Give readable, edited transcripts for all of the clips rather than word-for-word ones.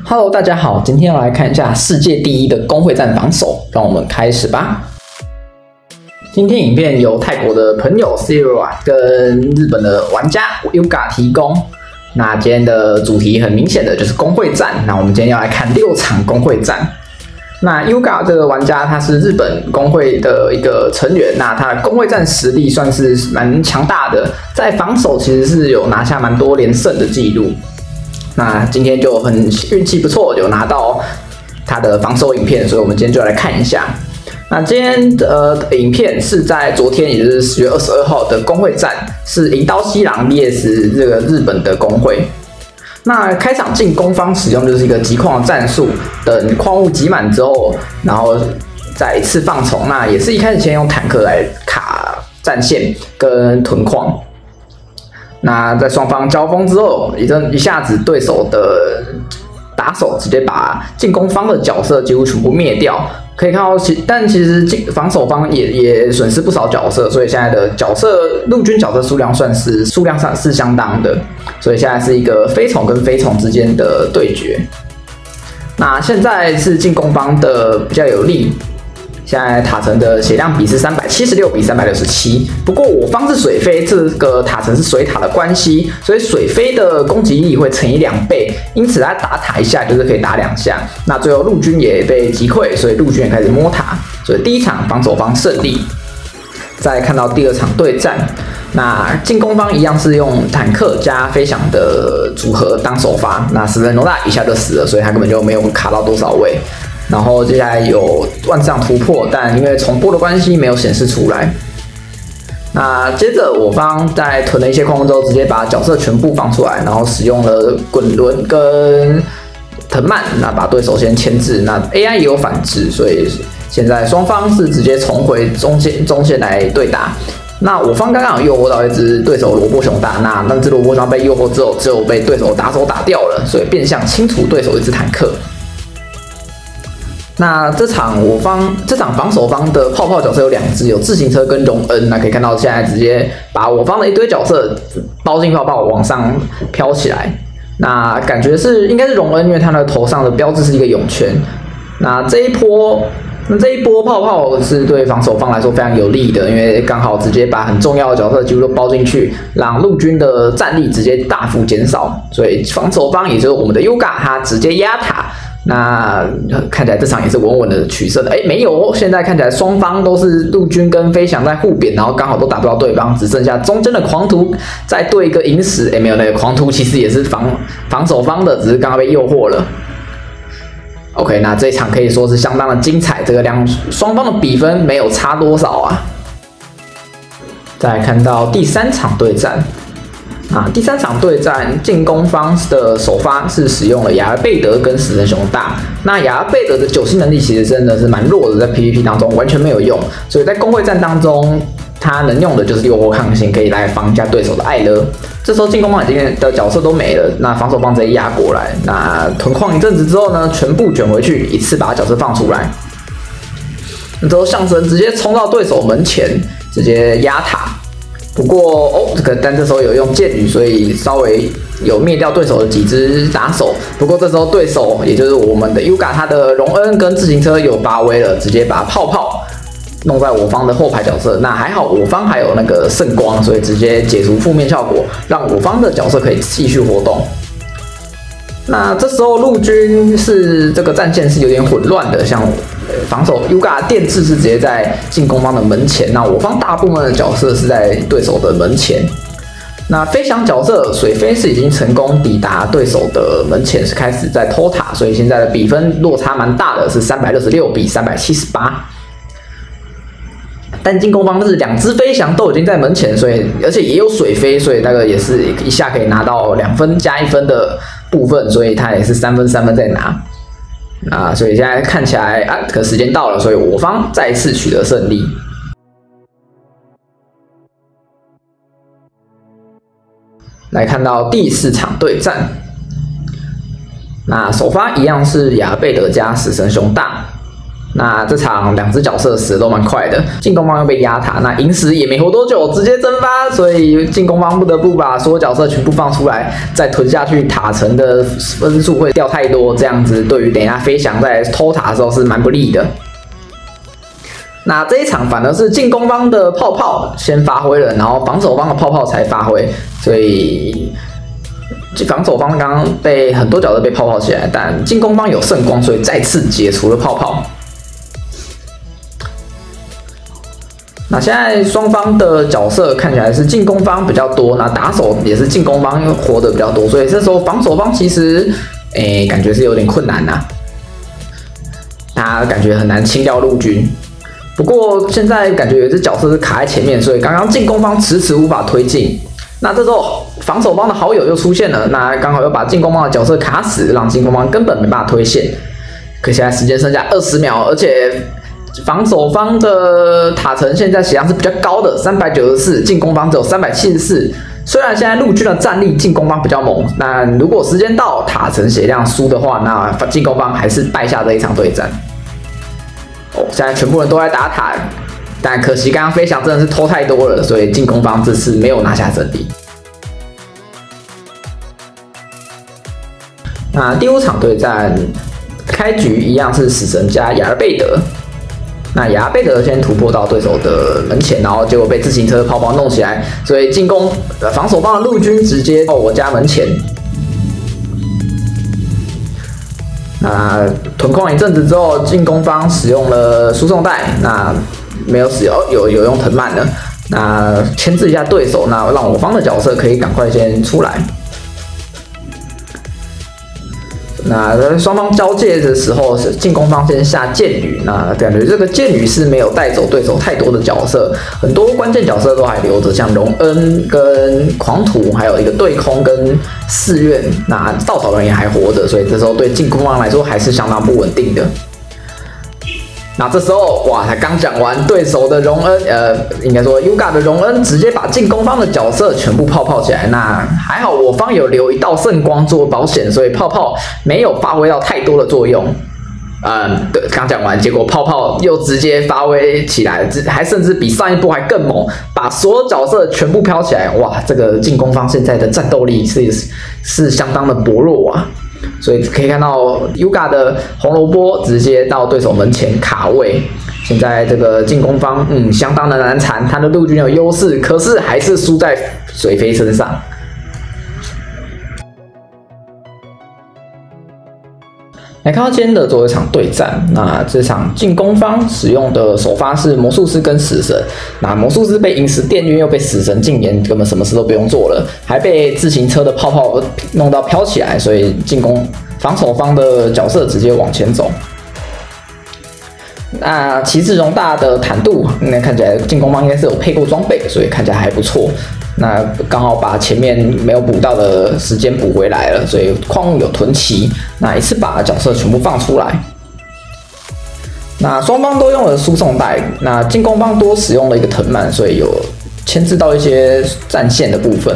Hello， 大家好，今天要来看一下世界第一的公会战防守，让我们开始吧。今天影片由泰国的朋友 Zero 跟日本的玩家 Yuga 提供。那今天的主题很明显的就是公会战，那我们今天要来看6场公会战。那 Yuga 这个玩家他是日本公会的一个成员，那他的公会战实力算是蛮强大的，在防守其实是有拿下蛮多连胜的记录。那今天就很运气不错，有拿到他的防守影片，所以我们今天就来看一下。那今天的影片是在昨天，也就是10月22号的公会战，是银刀西郎 VS 这个日本的公会。那开场进攻方使用就是一个集矿的战术，等矿物集满之后，然后再一次放虫。那也是一开始先用坦克来卡战线跟囤矿。那在双方交锋之后，一下子对手的打手直接把进攻方的角色几乎全部灭掉。可以看到但其实防守方也损失不少角色，所以现在的陆军角色数量上是相当的，所以现在是一个飞虫跟飞虫之间的对决。那现在是进攻方的比较有利。现在塔城的血量比是376比367，不过我方是水飞，这个塔城是水塔的关系，所以水飞的攻击力会乘以2倍，因此他打塔一下就是可以打2下。那最后陆军也被击溃，所以陆军也开始摸塔，所以第一场防守方胜利。再看到第2场对战，那进攻方一样是用坦克加飞翔的组合当首发，那死人罗大一下就死了，所以他根本就没有卡到多少位。然后接下来有万丈突破，但因为重播的关系没有显示出来。那接着我方在囤了一些矿之后，直接把角色全部放出来，然后使用了滚轮跟藤蔓，那把对手先牵制。那 AI 也有反制，所以现在双方是直接重回中线来对打。那我方刚刚有诱惑到一只对手萝卜熊大，那只萝卜熊被诱惑之后，只有被对手打手打掉了，所以变相清除对手一只坦克。那这场防守方的泡泡角色有2只，有自行车跟荣恩。那可以看到现在直接把我方的一堆角色包进泡泡往上飘起来。那感觉应该是荣恩，因为他的头上的标志是一个涌泉。那这一波泡泡是对防守方来说非常有利的，因为刚好直接把很重要的角色几乎都包进去，让陆军的战力直接大幅减少。所以防守方也就是我们的 Yuga， 他直接压塔。那看起来这场也是稳稳的取胜的，没有，现在看起来双方都是陆军跟飞翔在互扁，然后刚好都打不到对方，只剩下中间的狂徒再对一个萤石，没有，那个狂徒其实也是防守方的，只是刚刚被诱惑了。OK， 那这一场可以说是相当的精彩，这个双方的比分没有差多少啊。再来看到第3场对战。第3场对战，进攻方的首发是使用了雅尔贝德跟死神熊大。那雅尔贝德的9星能力其实真的是蛮弱的，在 PVP 当中完全没有用，所以在公会战当中，他能用的就是诱惑抗性，可以来防一下对手的艾勒。这时候进攻方已经的角色都没了，那防守方直接压过来。那囤矿一阵子之后呢，全部卷回去，一次把角色放出来。之后象神直接冲到对手门前，直接压塔。不过但这时候有用剑雨，所以稍微有灭掉对手的几只打手。不过这时候对手也就是我们的 Yuga， 他的荣恩跟自行车有发威了，直接把泡泡弄在我方的后排角色。那还好我方还有那个圣光，所以直接解除负面效果，让我方的角色可以继续活动。那这时候陆军是这个战线是有点混乱的，像防守 Yuga 电制是直接在进攻方的门前，那我方大部分的角色是在对手的门前。那飞翔角色水飞是已经成功抵达对手的门前，是开始在偷塔，所以现在的比分落差蛮大的，是366比378。但进攻方是2只飞翔都已经在门前，所以而且也有水飞，所以那个也是一下可以拿到2分加1分的部分，所以他也是3分3分在拿。所以现在看起来可时间到了，所以我方再次取得胜利。来看到第4场对战，那首发一样是雅贝德加死神熊大。那这场2只角色死的都蛮快的，进攻方又被压塔，那萤石也没活多久，直接蒸发，所以进攻方不得不把所有角色全部放出来，再吞下去，塔层的分数会掉太多，这样子对于等一下飞翔在偷塔的时候是蛮不利的。那这一场反而是进攻方的泡泡先发挥了，然后防守方的泡泡才发挥，所以防守方刚刚被很多角色被泡泡起来，但进攻方有圣光，所以再次解除了泡泡。那现在双方的角色看起来是进攻方比较多，那打手也是进攻方活得比较多，所以这时候防守方其实感觉是有点困难呐，他感觉很难清掉陆军。不过现在感觉有一只角色是卡在前面，所以刚刚进攻方迟迟无法推进。那这时候防守方的好友又出现了，那刚好又把进攻方的角色卡死，让进攻方根本没办法推线。可现在时间剩下20秒，而且防守方的塔层现在血量是比较高的，394，进攻方只有374。虽然现在陆军的战力进攻方比较猛，那如果时间到塔层血量输的话，那进攻方还是败下这一场对战。现在全部人都在打塔，但可惜刚刚飞翔真的是偷太多了，所以进攻方这次没有拿下阵地。那第5场对战，开局一样是死神加雅尔贝德。那雅尔贝德先突破到对手的门前，然后结果被自行车泡泡弄起来，所以进攻防守方的陆军直接到我家门前。那屯矿一阵子之后，进攻方使用了输送带，那没有使用有用藤蔓了，那牵制一下对手，那让我方的角色可以赶快先出来。那双方交界的时候，是进攻方先下剑雨，那感觉这个剑雨是没有带走对手太多的角色，很多关键角色都还留着，像荣恩跟狂徒，还有一个对空跟寺院，那稻草人也还活着，所以这时候对进攻方来说还是相当不稳定的。那这时候哇，才刚讲完，对手的荣恩，应该说 Yuga 的荣恩直接把进攻方的角色全部泡泡起来。那还好我方有留一道圣光做保险，所以泡泡没有发挥到太多的作用。对，刚讲完，结果泡泡又直接发挥起来，还甚至比上一波还更猛，把所有角色全部飘起来。哇，这个进攻方现在的战斗力是相当的薄弱啊。所以可以看到 Yuga 的红萝卜直接到对手门前卡位，现在这个进攻方相当的难缠，他的陆军有优势，可是还是输在水飞身上。来看到今天的最后一场对战，那这场进攻方使用的首发是魔术师跟死神，那魔术师被萤石电晕，又被死神禁言，根本什么事都不用做了，还被自行车的泡泡弄到飘起来，所以防守方的角色直接往前走。那骑士容大的坦度，那看起来进攻方应该是有配过装备，所以看起来还不错。那刚好把前面没有补到的时间补回来了，所以矿物有囤齐，那一次把角色全部放出来。那双方都用了输送带，那进攻方多使用了一个藤蔓，所以有牵制到一些战线的部分。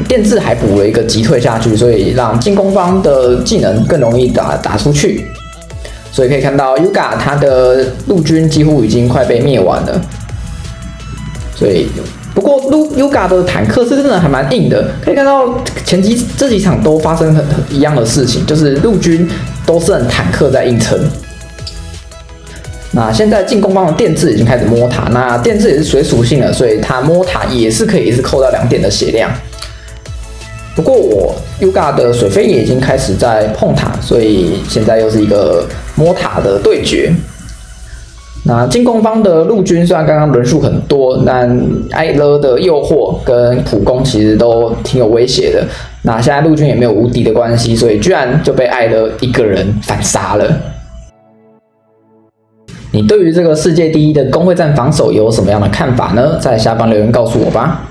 电制还补了一个击退下去，所以让进攻方的技能更容易打出去。所以可以看到 Yuga 他的陆军几乎已经快被灭完了，所以不过Yuga 的坦克是真的还蛮硬的，可以看到这几场都发生很一样的事情，就是陆军都是很坦克在硬撑。那现在进攻方的电制已经开始摸塔，那电制也是水属性了，所以他摸塔也是可以扣到2点的血量。不过Yuga 的水飞也已经开始在碰塔，所以现在又是一个摸塔的对决。那进攻方的陆军虽然刚刚人数很多，但艾勒的诱惑跟普攻其实都挺有威胁的。那现在陆军也没有无敌的关系，所以居然就被艾勒一个人反杀了。你对于这个世界第一的公会战防守有什么样的看法呢？在下方留言告诉我吧。